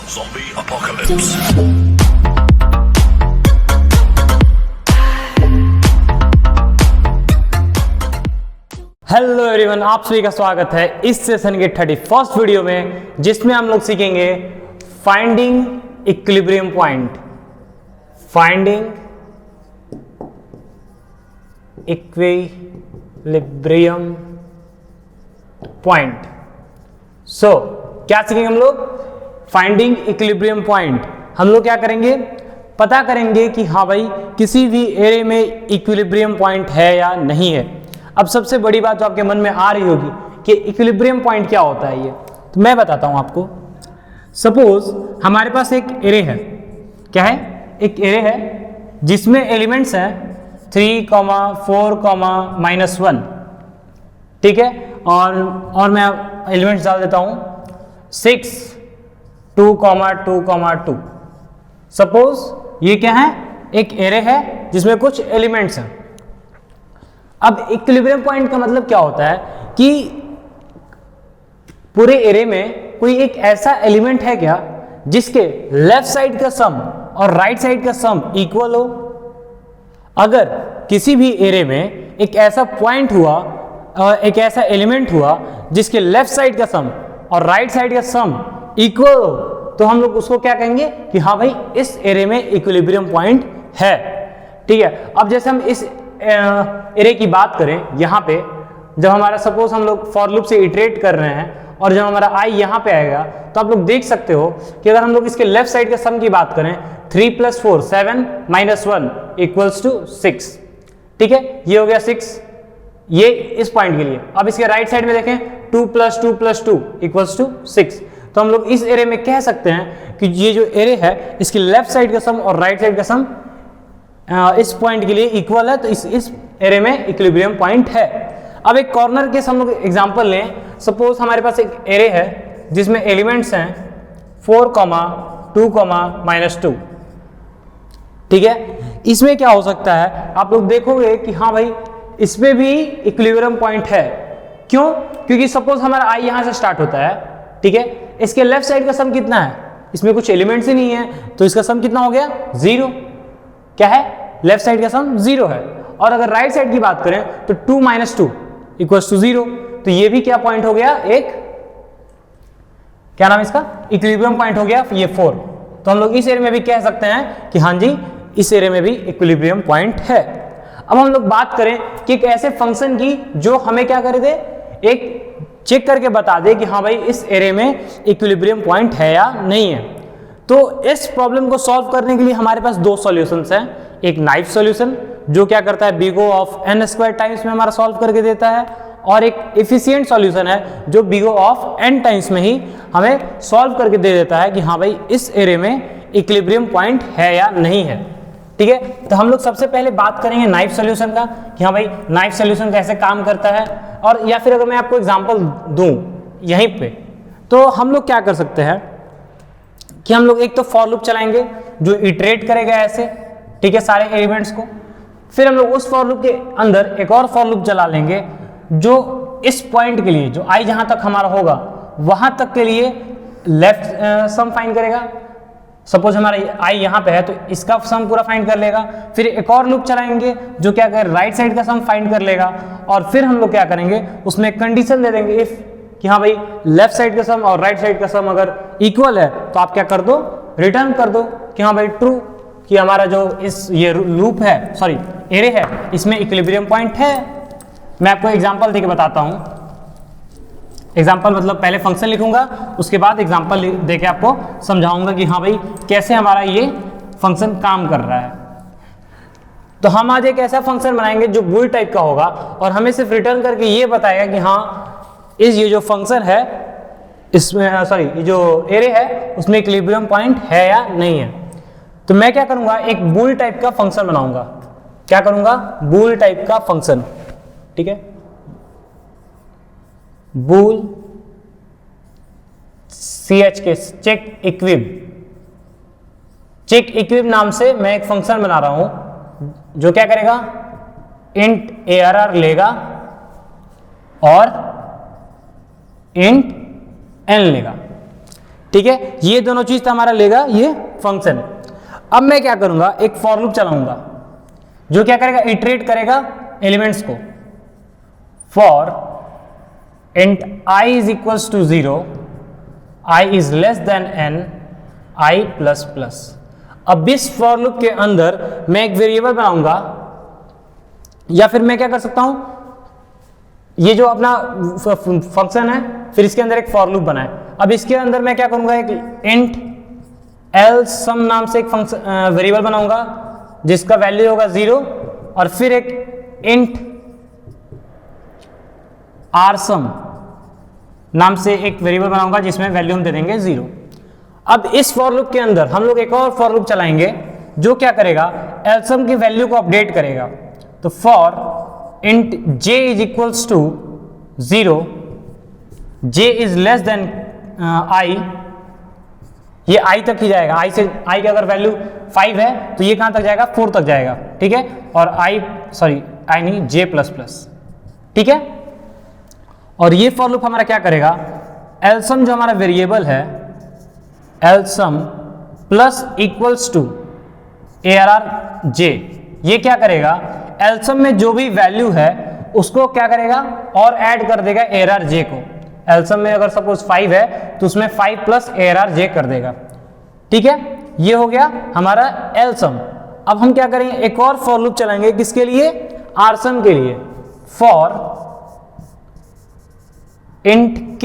Zombie apocalypse. Hello everyone, आप सभी का स्वागत है इस सेशन के 31st वीडियो में, जिसमें हम लोग सीखेंगे finding equilibrium point. Finding equilibrium point. So क्या सीखेंगे हम लोग? Finding equilibrium point. हम लोग क्या करेंगे? पता करेंगे कि हाँ भाई, किसी भी एरे में इक्विलिब्रियम पॉइंट है या नहीं है। अब सबसे बड़ी बात जो आपके मन में आ रही होगी कि इक्विलिब्रियम पॉइंट क्या होता है, ये तो मैं बताता हूं आपको। सपोज हमारे पास एक एरे है। क्या है? एक एरे है जिसमें एलिमेंट्स हैं 3, 4, -1। ठीक है, और मैं एलिमेंट्स डाल देता हूं 6, 2, 2, 2। सपोज ये क्या है? एक एरे है जिसमें कुछ एलिमेंट्स हैं। अब इक्विलिब्रियम पॉइंट का मतलब क्या होता है कि पूरे एरे में कोई एक ऐसा एलिमेंट है क्या जिसके लेफ्ट साइड का सम और राइट साइड का सम इक्वल हो। अगर किसी भी एरे में एक ऐसा पॉइंट हुआ, एक ऐसा एलिमेंट हुआ जिसके लेफ्ट साइड का सम और राइट साइड का सम इक्वल हो, तो हम लोग उसको क्या कहेंगे कि हाँ भाई, इस एरे में इक्विलिब्रियम पॉइंट है। ठीक है, अब जैसे हम इस एरे की बात करें, यहाँ पे जब हमारा सपोज हम लोग फॉर लूप से इटरेट कर रहे हैं और जब हमारा आई यहाँ पे आएगा, तो आप लोग देख सकते हो कि अगर हम लोग इसके लेफ्ट साइड के सम की बात करें, 3 + 4 7 -1 = 6। ठीक है, ये हो गया 6, ये इस पॉइंट के लिए। अब इसके राइट साइड में देखें, 2 + 2 + 2 = 6। तो हम लोग इस एरे में कह सकते हैं कि ये जो एरे है, इसकी लेफ्ट साइड का सम और राइट साइड का सम इस पॉइंट के लिए इक्वल है, तो इस एरे में इक्विलिब्रियम पॉइंट है। अब एक कॉर्नर केस हम लोग एग्जांपल लें। सपोज हमारे पास एक एरे है जिसमें एलिमेंट्स हैं 4, 2, -2। ठीक है, इसमें क्या हो सकता है? आप लोग देखोगे कि हाँ भाई, इसमें भी इक्विलिब्रियम पॉइंट है। क्यों? क्योंकि सपोज हमारा आई यहां से स्टार्ट होता है। ठीक है, इसके लेफ्ट साइड का सम कितना है? इसमें कुछ एलिमेंट्स ही नहीं है, तो इसका सम कितना हो गया? 0। क्या है? लेफ्ट साइड का सम 0 है। और अगर राइट साइड की बात करें तो 2 - 2 = 0। तो ये भी क्या पॉइंट हो गया? एक क्या नाम इसका? इक्विलिब्रियम पॉइंट हो गया, ये 4। तो हम लोग इस एरिया में भी कह सकते हैं कि हाँ जी, इस एरिया में भी इक्विलिब्रियम पॉइंट है। अब हम लोग बात करें कि एक ऐसे फंक्शन की जो हमें क्या करे दे, एक चेक करके बता दे कि हाँ भाई, इस एरिया में इक्विलिब्रियम पॉइंट है या नहीं है। तो इस प्रॉब्लम को सॉल्व करने के लिए हमारे पास दो सॉल्यूशंस हैं। एक नाइफ सॉल्यूशन जो क्या करता है, big O of n² times में हमारा सॉल्व करके देता है, और एक एफिशिएंट सॉल्यूशन है जो big O of n times में ही हमें सॉल्व करके दे देता है कि हाँ भाई, इस एरे में इक्विलिब्रियम पॉइंट है या नहीं है। ठीक है, तो हम लोग सबसे पहले बात करेंगे नाइफ सॉल्यूशन का कि हाँ भाई, नाइफ सॉल्यूशन कैसे काम करता है। और या फिर अगर मैं आपको एग्जांपल दूं यहीं पे, तो हम लोग क्या कर सकते हैं कि हम लोग एक तो फॉर लूप चलाएंगे जो इटरेट करेगा ऐसे, ठीक है, सारे एलिमेंट्स को। फिर हम लोग उस फॉर लूप के अंदर एक और फॉर लूप चला लेंगे जो इस पॉइंट के लिए, जो आई जहां तक हमारा होगा वहां तक के लिए लेफ्ट सम फाइंड करेगा। सपोज हमारा आई यहाँ पे है तो इसका सम पूरा फाइंड कर लेगा। फिर एक और लूप चलाएंगे जो क्या करेगा, राइट साइड का सम फाइंड कर लेगा। और फिर हम लोग क्या करेंगे, उसमें कंडीशन दे देंगे इफ कि हाँ भाई, लेफ्ट साइड का सम और राइट साइड का सम अगर इक्वल है तो आप क्या कर दो, रिटर्न कर दो कि हाँ भाई ट्रू, कि हमारा जो ये लूप है, सॉरी एरे है, इसमें इक्विलिब्रियम पॉइंट है। मैं आपको एग्जांपल देके बताता हूं। एग्जांपल मतलब पहले फंक्शन लिखूंगा, उसके बाद एग्जांपल देके आपको समझाऊंगा कि हाँ भाई, कैसे हमारा ये फंक्शन काम कर रहा है। तो हम आज एक ऐसा फंक्शन बनाएंगे जो बूल टाइप का होगा और हमें सिर्फ रिटर्न करके ये बताएगा कि हाँ, ये जो फंक्शन है, इसमें सॉरी ये जो एरे है उसमें इक्विलिब्रियम पॉइंट है या नहीं है। तो मैं क्या करूंगा, एक बूल टाइप का फंक्शन बनाऊंगा। क्या करूंगा? बूल टाइप का फंक्शन। ठीक है, बूल CHK चेक इक्विब नाम से मैं एक फंक्शन बना रहा हूं जो क्या करेगा, इंट ARR लेगा और इंट n लेगा। ठीक है, ये दोनों चीज तो हमारा लेगा ये फंक्शन। अब मैं क्या करूंगा, एक फॉर लूप चलाऊंगा जो क्या करेगा, इटरेट करेगा एलिमेंट्स को। For int I is equals to 0, I is less than n, I plus plus. अब इस फॉर लूप के अंदर मैं एक वेरिएबल बनाऊंगा, या फिर मैं क्या कर सकता हूं, ये जो अपना फंक्शन है फिर इसके अंदर एक फॉर लूप बनाए। अब इसके अंदर मैं क्या करूंगा, एक int lsum नाम से एक फंक्शन वेरिएबल बनाऊंगा जिसका वैल्यू होगा 0, और फिर एक int rsum नाम से एक वेरिएबल बनाऊंगा जिसमें वैल्यू हम दे देंगे 0। अब इस फॉर लूप के अंदर हम लोग एक और फॉर लूप चलाएंगे जो क्या करेगा, lsum की वैल्यू को अपडेट करेगा। तो for int j is equals to 0, j is less than i, ये i तक ही जाएगा, i की अगर वैल्यू 5 है तो ये कहां तक जाएगा, 4 तक जाएगा, ठीक है, और i नहीं j प्लस प्लस, ठीक है। और ये फॉर लूप हमारा क्या करेगा, lsum जो हमारा वेरिएबल है, lsum plus equals to arr j, ये क्या करेगा, lsum में जो भी वैल्यू है उसको क्या करेगा और ऐड कर देगा arr j को। lsum में अगर सपोज 5 है तो उसमें 5 प्लस arr j कर देगा, ठीक है। ये हो गया हमारा lsum। अब हम क्या करेंगे, एक और फॉर लूप चलाएंगे, किसके लिए, rsum के लिए। For int k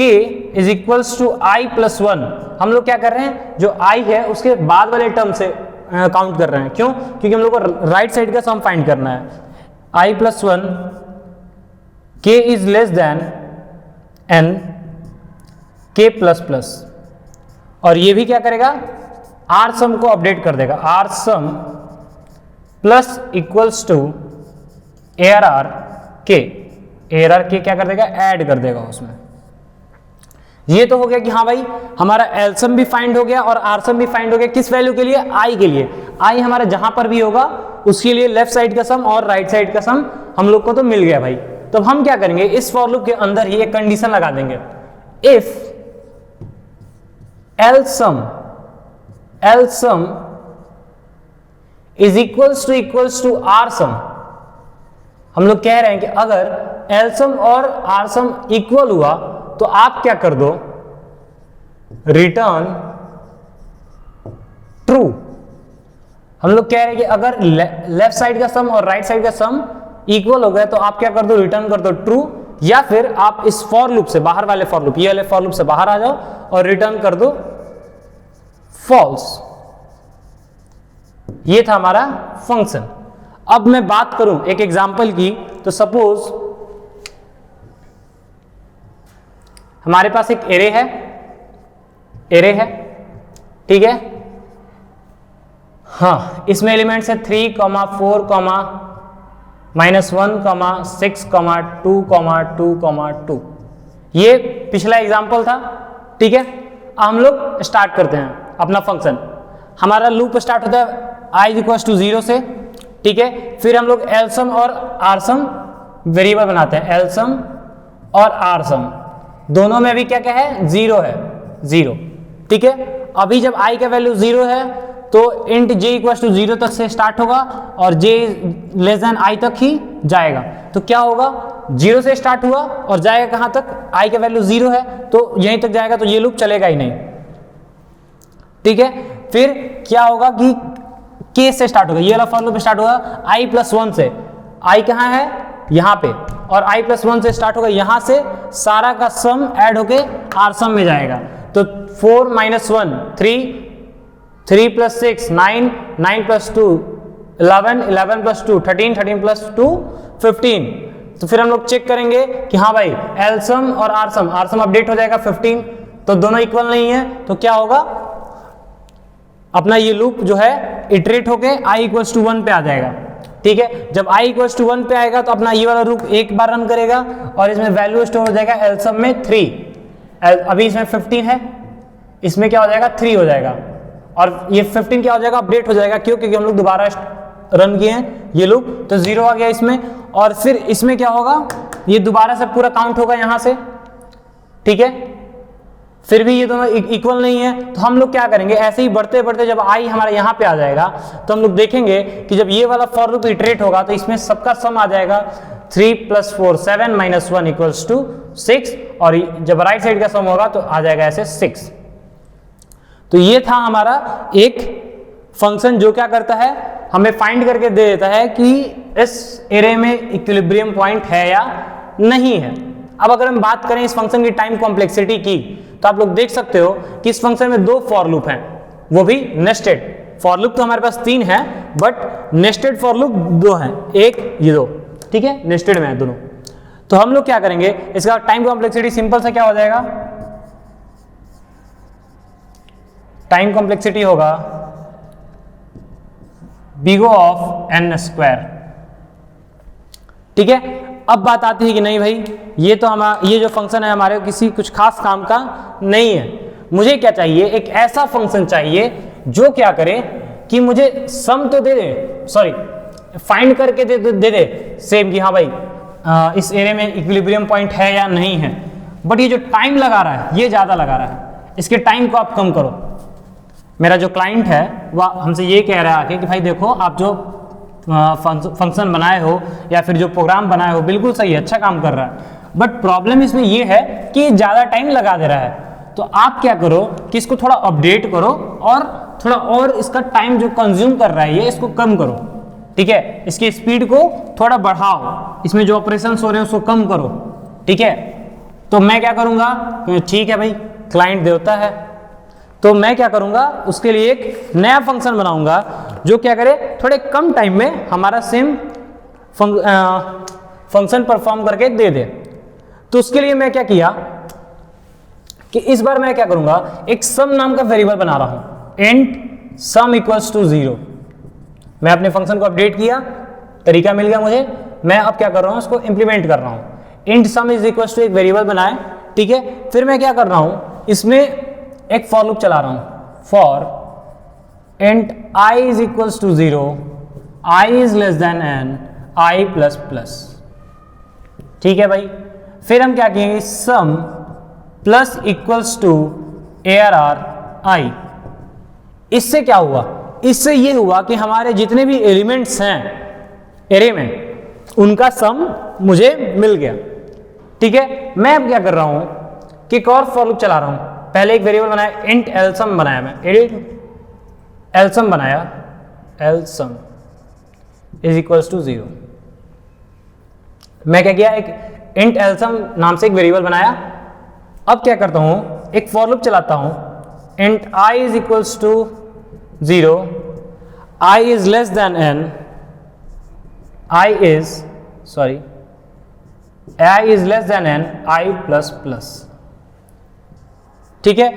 is equals to i plus 1, हम लोग क्या कर रहे हैं, जो i है उसके बाद वाले टर्म से काउंट कर रहे हैं, क्यों, क्योंकि हम लोग को राइट साइड का सम फाइंड करना है। i plus 1 k is less then n k plus plus, और ये भी क्या करेगा, rsum को अपडेट कर देगा, rsum plus equals to arr k क्या कर देगा, ऐड कर देगा उसमें। ये तो हो गया कि हाँ भाई हमारा lsum भी फाइंड हो गया और rsum भी फाइंड हो गया, किस वैल्यू के लिए, i के लिए। i हमारा जहां पर भी होगा उसके लिए लेफ्ट साइड का सम और राइट साइड का सम हम लोग को तो मिल गया भाई। तो हम क्या करेंगे, इस फॉर लूप के अंदर ही एक कंडीशन लगा देंगे, if lsum is equals to rsum, हम लोग कह रहे हैं कि अगर lsum और rsum इक्वल हुआ तो आप क्या कर दो, रिटर्न ट्रू। हम लोग कह रहे हैं कि अगर लेफ्ट साइड का सम और राइट साइड का सम इक्वल हो गया तो आप क्या कर दो, रिटर्न कर दो ट्रू, या फिर आप इस फॉर लूप से बाहर वाले फॉर लूप, ये वाले फॉर लूप से बाहर आ जाओ और रिटर्न कर दो फॉल्स। ये था हमारा फंक्शन। अब मैं बात करूं एक एग्जांपल की, तो सपोज हमारे पास एक एरे है, ठीक है, हाँ, इसमें एलिमेंट्स है 3, 4, -1, 6, 2, 2। ये पिछला एग्जांपल था, ठीक है। हम लोग स्टार्ट करते हैं अपना फंक्शन। हमारा लूप स्टार्ट होता है i इक्वल्स टू 0 से, ठीक है। फिर हम लोग lsum और rsum वेरिएबल बनाते हैं, lsum और rsum दोनों में भी क्या क्या है, 0 है, 0, ठीक है। अभी जब i का वैल्यू 0 है तो int j इक्वल्स टू 0 तक से स्टार्ट होगा और j लेस देन i तक ही जाएगा। तो क्या होगा, 0 से स्टार्ट हुआ और जाएगा कहां तक, i का वैल्यू 0 है तो यहीं तक जाएगा, तो ये लूप चलेगा ही नहीं, ठीक है। फिर क्या होगा कि k से स्टार्ट होगा, ये वाला फॉर लूप स्टार्ट होगा i प्लस 1 से, i कहाँ है, यहाँ पे, और i प्लस 1 से स्टार्ट होगा, यहाँ से सारा का सम ऐड होके rsum में जाएगा। तो 4 - 1 3, 3 + 6 9, 9 + 2 11, 11 + 2 13, 13 + 2 15। तो फिर हम लोग चेक करेंगे कि हाँ भाई lsum और rsum अपडेट हो जाएगा 15, तो दोनों इक्वल नहीं है, तो क्या होगा, अपना ये लूप जो है इटरेट होके i इक्वल्स टू 1 पे आ जाएगा, ठीक है। जब i इक्वल्स टू 1 पे आएगा तो अपना ये वाला लूप एक बार रन करेगा और इसमें वैल्यू स्टोर हो जाएगा lsum में 3, अभी इसमें 15 है, इसमें क्या हो जाएगा 3 हो जाएगा, और ये 15 क्या हो जाएगा, अपडेट हो जाएगा, क्यों, क्योंकि हम लोग दोबारा रन किए हैं ये लूप, तो 0 आ गया इसमें। और फिर इसमें क्या होगा, ये दोबारा से पूरा काउंट होगा यहाँ से, ठीक है। फिर भी ये दोनों इक्वल नहीं है, तो हम लोग क्या करेंगे, ऐसे ही बढ़ते बढ़ते जब आई हमारा यहाँ पे आ जाएगा तो हम लोग देखेंगे कि जब ये वाला फॉर लूप इटरेट होगा तो इसमें सबका सम आ जाएगा 3 + 4 7 - 1 = 6, और जब राइट साइड का सम होगा तो आ जाएगा ऐसे 6। तो ये था हमारा एक फंक्शन जो क्या करता है, हमें फाइंड करके दे देता है कि इस एरे में इक्विलिब्रियम पॉइंट है या नहीं है। अब अगर हम बात करें इस फंक्शन की टाइम कॉम्प्लेक्सिटी की, तो आप लोग देख सकते हो कि इस फंक्शन में 2 फॉर लूप हैं, वो भी नेस्टेड। फॉर लूप तो हमारे पास 3 है, बट नेस्टेड फॉर लूप 2 हैं, एक ये 2, ठीक है, नेस्टेड में है दोनों। तो हम लोग क्या करेंगे, इसका टाइम कॉम्प्लेक्सिटी सिंपल से क्या हो जाएगा, टाइम कॉम्प्लेक्सिटी होगा बिगो ऑफ n²। ठीक है, अब बात आती है कि नहीं भाई ये तो ये जो फंक्शन है हमारे किसी कुछ खास काम का नहीं है, मुझे क्या चाहिए, एक ऐसा फंक्शन चाहिए जो क्या करे कि मुझे सम तो दे दे, सॉरी फाइंड करके दे दे सेम कि हाँ भाई इस एरे में इक्विलिब्रियम पॉइंट है या नहीं है, बट ये जो टाइम लगा रहा है ये ज़्यादा लगा रहा है, इसके टाइम को आप कम करो। मेरा जो क्लाइंट है वह हमसे ये कह रहा है कि भाई देखो आप जो फंक्शन बनाए हो या फिर जो प्रोग्राम बनाए हो बिल्कुल सही है, अच्छा काम कर रहा है, बट प्रॉब्लम इसमें ये है कि ज़्यादा टाइम लगा दे रहा है। तो आप क्या करो कि इसको थोड़ा अपडेट करो और थोड़ा और इसका टाइम जो कंज्यूम कर रहा है ये इसको कम करो, ठीक है, इसकी स्पीड को थोड़ा बढ़ाओ, इसमें जो ऑपरेशंस हो रहे हैं उसको कम करो, ठीक है। तो मैं क्या करूँगा, ठीक है भाई क्लाइंट देवता है, तो मैं क्या करूंगा उसके लिए एक नया फंक्शन बनाऊंगा जो क्या करे थोड़े कम टाइम में हमारा सेम फंक्शन परफॉर्म करके दे दे। तो उसके लिए मैं क्या किया कि इस बार मैं क्या करूंगा, एक सम नाम का वेरिएबल बना रहा हूं, int sum = 0। मैं अपने फंक्शन को अपडेट किया, तरीका मिल गया मुझे, मैं अब क्या कर रहा हूं उसको इंप्लीमेंट कर रहा हूं। int sum = एक वेरिएबल बनाए, ठीक है। फिर मैं क्या कर रहा हूं, इसमें एक फॉर लूप चला रहा हूं, for int i = 0, i n i++, ठीक है भाई। फिर हम क्या कहेंगे, sum plus equals to ARR i। इससे क्या हुआ, इससे ये हुआ कि हमारे जितने भी एलिमेंट्स हैं एरे में उनका सम मुझे मिल गया, ठीक है। मैं अब क्या कर रहा हूं कि एक और फॉर लूप चला रहा हूं। पहले एक वेरिएबल बनाया int lsum बनाया, मैं lsum बनाया, lsum = 0। मैं क्या किया, एक int lsum नाम से एक वेरिएबल बनाया। अब क्या करता हूं, एक फॉर लूप चलाता हूं, int i = 0, i n i++, ठीक है।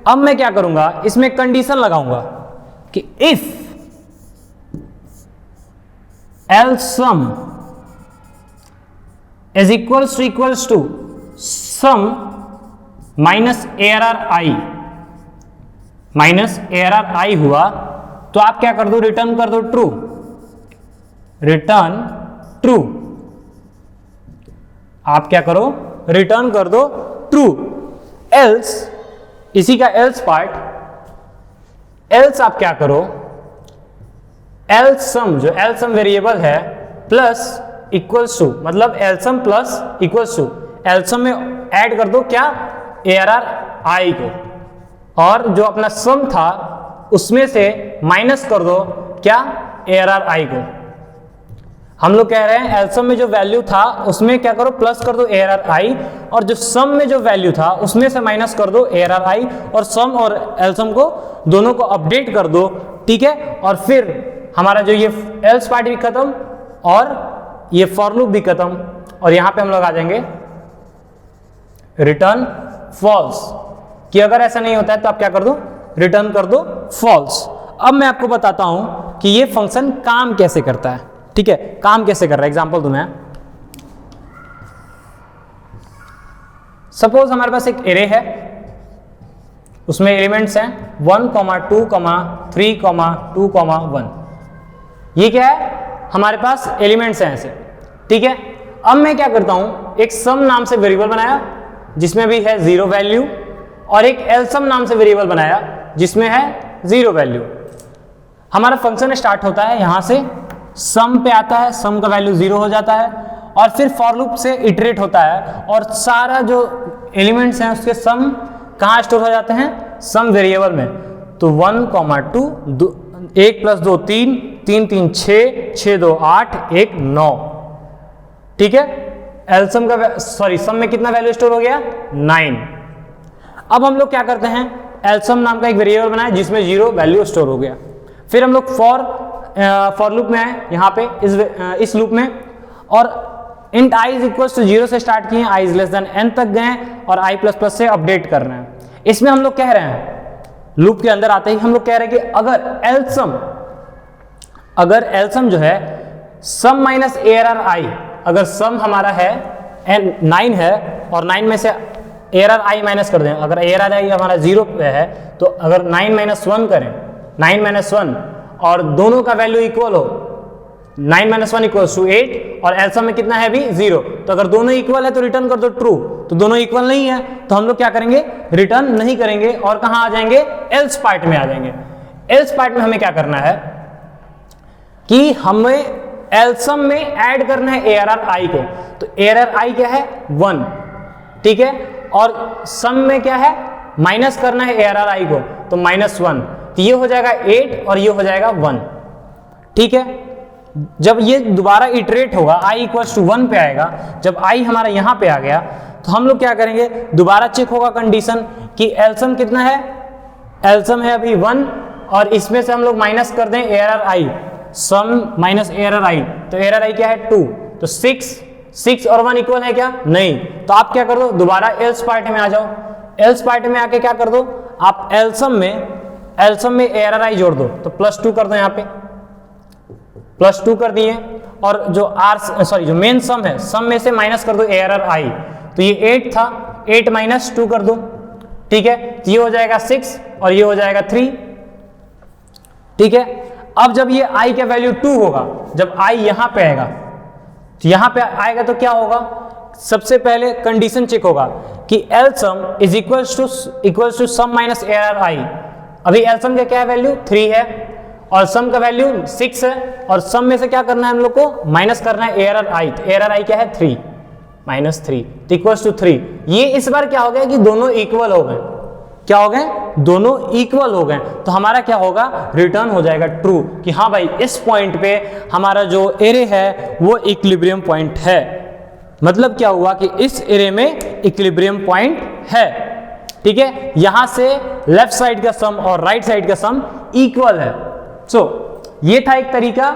अब मैं क्या करूंगा, इसमें कंडीशन लगाऊंगा कि if lsum = sum minus ARR i हुआ तो आप क्या कर दो, रिटर्न कर दो ट्रू, रिटर्न ट्रू। आप क्या करो, रिटर्न कर दो ट्रू। एल्स, इसी का एल्स पार्ट, एल्स आप क्या करो, lsum जो lsum वेरिएबल है प्लस इक्वल्स टू, मतलब lsum plus equals to, lsum में ऐड कर दो क्या, ARR i को, और जो अपना सम था उसमें से माइनस कर दो क्या, ARR i को। हम लोग कह रहे हैं lsum में जो वैल्यू था उसमें क्या करो, प्लस कर दो ARR i, और जो सम में जो वैल्यू था उसमें से माइनस कर दो ARR i, और सम और lsum को दोनों को अपडेट कर दो, ठीक है। और फिर हमारा जो ये एल्स पार्ट भी खत्म और ये फॉर लूप भी खत्म, और यहां पे हम लोग आ जाएंगे रिटर्न फॉल्स, कि अगर ऐसा नहीं होता है तो आप क्या कर दो, रिटर्न कर दो फॉल्स। अब मैं आपको बताता हूं कि ये फंक्शन काम कैसे करता है, ठीक है, काम कैसे कर रहा है। एग्जांपल दूं मैं, सपोज हमारे पास एक एरे है, उसमें एलिमेंट्स हैं 1, 2, 3, 2, 1। ये क्या है, हमारे पास एलिमेंट्स हैं ऐसे, ठीक है। अब मैं क्या करता हूं, एक सम नाम से वेरिएबल बनाया जिसमें भी है 0 वैल्यू, और एक एलसम नाम से वेरिएबल बनाया जिसमें है 0 वैल्यू। हमारा फंक्शन स्टार्ट होता है यहां से, सम पे आता है, सम का वैल्यू 0 हो जाता है और फिर फॉर लूप से इटरेट होता है और सारा जो एलिमेंट्स हैं उसके सम कहाँ स्टोर हो जाते हैं, सम वेरिएबल में। तो 1, 2, 1 + 2 3, 3 3 6, 6 2 8, 1 9। ठीक है, एलसम का सम में कितना वैल्यू स्टोर हो गया, 9। अब हम लोग क्या करते हैं, एलसम नाम का एक वेरिएबल बनाया जिसमें 0 वैल्यू स्टोर हो गया। फिर हम लोग फॉर लूप में आए यहाँ पे इस लूप में और इंट i = 0 से स्टार्ट किए, i n तक गए और i++ से अपडेट कर रहे हैं। इसमें हम लोग कह रहे हैं, लूप के अंदर आते ही हम लोग कह रहे हैं कि अगर एलसम जो है सम माइनस ARR i, अगर सम हमारा है 9 है और 9 में से ARR i माइनस कर दें, अगर ARR i हमारा 0 पे है तो अगर 9 - 1 करें, 9 - 1 और दोनों का वैल्यू इक्वल हो, 9 - 1 = 8 और एलसम में कितना है अभी 0, तो अगर दोनों इक्वल है तो रिटर्न कर दो ट्रू। तो दोनों इक्वल नहीं है तो हम लोग क्या करेंगे, रिटर्न नहीं करेंगे और कहां आ जाएंगे, एल्स पार्ट में आ जाएंगे। एल्स पार्ट में हमें क्या करना है कि हमें एलसम में ऐड करना है ARR i को। तो ARR i क्या है, 1, ठीक है, और सम में क्या है, माइनस करना है ARR i को, तो -1, तो ये हो जाएगा 8 और ये हो जाएगा 1। ठीक है, जब ये दोबारा इटरेट होगा i = 1 पे आएगा, जब i हमारा यहाँ पे आ गया तो हम लोग क्या करेंगे, दोबारा चेक होगा कंडीशन कि एलसम कितना है, एलसम है अभी 1 और इसमें से हम लोग माइनस कर दें ARR i, sum minus ARR i, तो ARR i क्या है 2, तो 6 और 1 इक्वल है क्या, नहीं। तो आप क्या कर दो, दोबारा एल्स पार्ट में आ जाओ। एल्स पार्ट में आके क्या कर दो, आप एलसम में ARR i जोड़ दो, तो +2 कर दो, यहाँ पे +2 कर दिए और जो मेन सम है, सम में से माइनस कर दो ARR i, तो ये 8 था, 8 - 2 कर दो। ठीक है, तो ये हो जाएगा 6 और ये हो जाएगा 3। ठीक है, अब जब ये i का वैल्यू 2 होगा, जब i यहां पे आएगा, तो यहां पे आएगा तो क्या होगा, सबसे पहले कंडीशन चेक होगा कि एलसम = सम माइनस ARR i। अभी एलसम का क्या वैल्यू 3 है और सम का वैल्यू 6 है और सम में से क्या करना है हम लोग को, माइनस करना है ARR i। तो ARR i क्या है 3, -3 = 3। ये इस बार क्या हो गया कि दोनों इक्वल हो गए, क्या हो गए, दोनों इक्वल हो गए, तो हमारा क्या होगा, रिटर्न हो जाएगा ट्रू कि हाँ भाई इस पॉइंट पे हमारा जो एरे है वो इक्विलिब्रियम पॉइंट है। मतलब क्या हुआ कि इस एरे में इक्विलिब्रियम पॉइंट है। ठीक है, यहां से लेफ्ट साइड का सम और राइट साइड का सम इक्वल है। सो ये था एक तरीका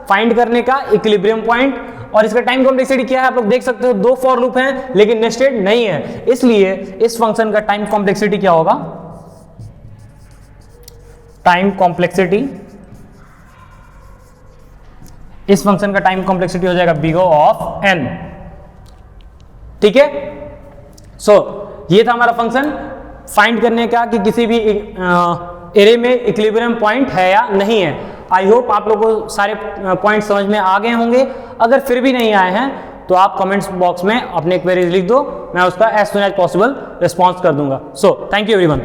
फाइंड करने का इक्विलिब्रियम पॉइंट, और इसका टाइम कॉम्प्लेक्सिटी क्या है आप लोग देख सकते हो, 2 फॉर लूप हैं लेकिन नेस्टेड नहीं है, इसलिए इस फंक्शन का टाइम कॉम्प्लेक्सिटी क्या होगा, टाइम कॉम्प्लेक्सिटी, इस फंक्शन का टाइम कॉम्प्लेक्सिटी हो जाएगा big O(n). ठीक है, सो ये था हमारा फंक्शन फाइंड करने का कि किसी भी एरे में इक्विलिब्रियम पॉइंट है या नहीं है। आई होप आप लोगों को सारे पॉइंट समझ में आ गए होंगे। अगर फिर भी नहीं आए हैं तो आप कमेंट्स बॉक्स में अपने क्वेरीज लिख दो, मैं उसका as soon as possible response कर दूंगा। So thank you everyone.